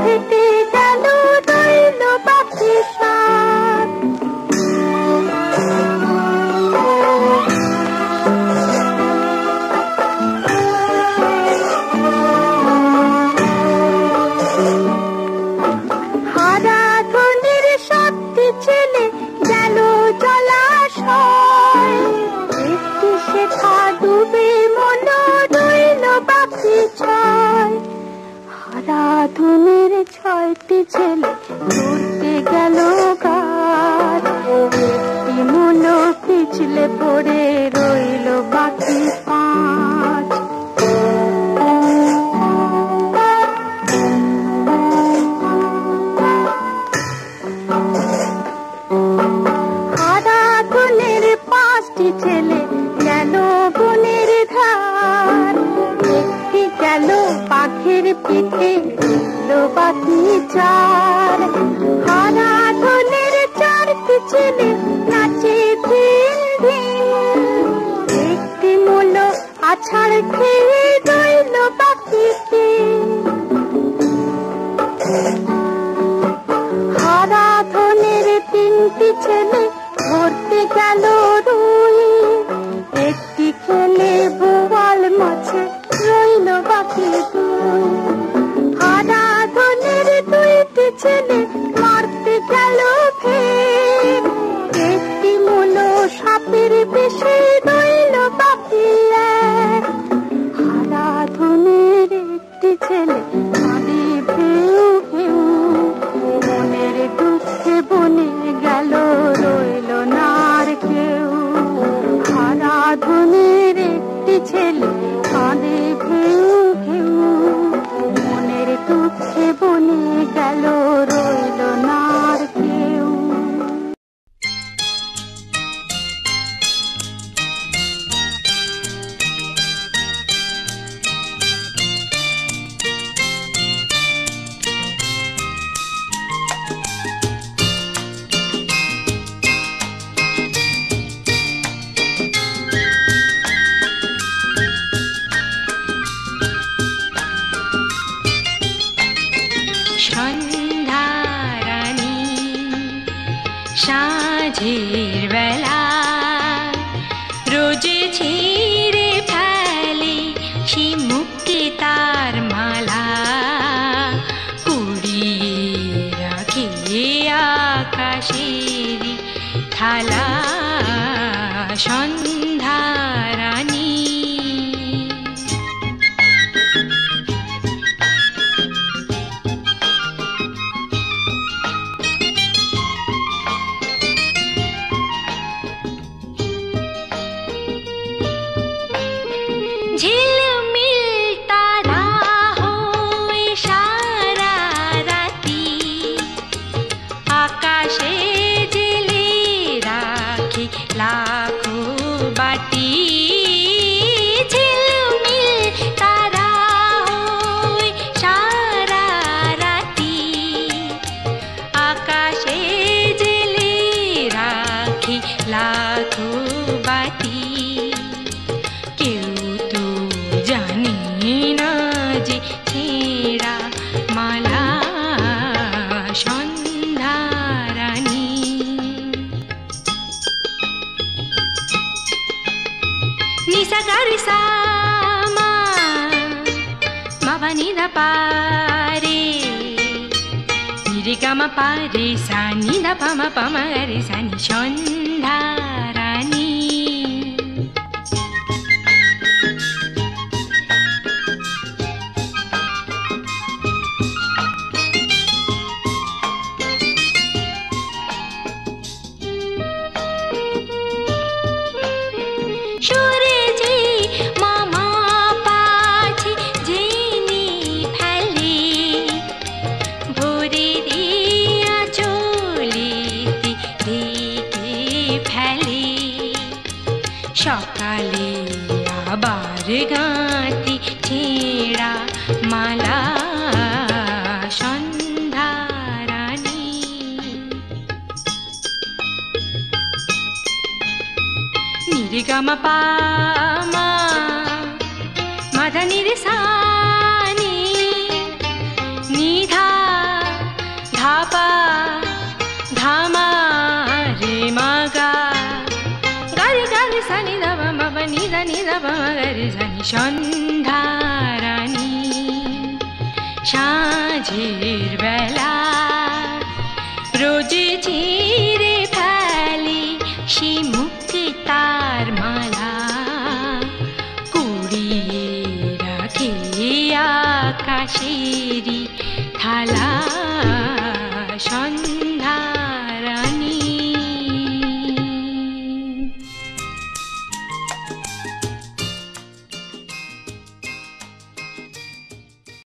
ফেটে গেল রইল বাকি সাত। হারা ধনের সত্যি ছেলে গেল জলাশয়, একটি শেখা ডুবে মন রইল বাকি ছয়। হারা ধনের ছয়টি ছেলে ঘুরতে গেল ঘাট, একটি মন পিছলে পড়ে রইল বাকি পাঁচ। হারা ধনের পাঁচটি ছেলে গেল বনের ধার, একটি গেল পাখির পিঠে রইল বাকি চার। হারা ধনের চারটি ছেলে নাচে দিন দিন, একটি মূল আছাড় খেয়ে রইল বাকি তিন। হারা ধনের তিনটি ছেলে ধরতে গেল রুই, একটি খেলে বোয়াল মাছে রইল বাকি দুই। হারা ধনের দুইটি ছেলে মারতে গেল ফের, একটি মূল সাপের বেশে রইল বাকি এক। হারা ধনের একটি ছেলে কাঁদে ভেউ ভেউ, মনের দুঃখে বনে গেল রইল না আর কেউ। হারা ধনের একটি ছেলে কাঁদে ভেউ ভেউ, মনের দুঃখে বনে গেল রইল না আর কেউ। সন্ধ্যারানী সাঁঝের বেলা রোজ ছিঁড়ে ফেলে সে মুক্তি তার মালা, কুড়িয়ে রাখে আকাশের থালা। সন্ধ্যারানী ঝিলমিল তারা হয়ে সারা রাতি আকাশে জেলে রাখি লাখো বাটি। ঝিলমিল তারা হয়ে সারা রাতি আকাশে জেলে রাখি লাখো বাটি। কেউ তো জানি না যে ছেঁড়া মালা। সন্ধ্যারানী নিসা গারি সা মা মা নিদা পারে, নিরে গামা পারে সা নিদা পামা পামা গারে সা নি। সন্ধ্যারানী সুরে যে মামা পাছে জেনে ফেলে, ভোরে দিয়া চলিতে দেখে ফেলে। সকালে আবার গাঁতি ছেঁড়া মালা। সন্ধ্যারানী নিরে গামা পামা মাধা নিরে সা নি নিধা সন্ধ্যারানী সাঁঝের বেলা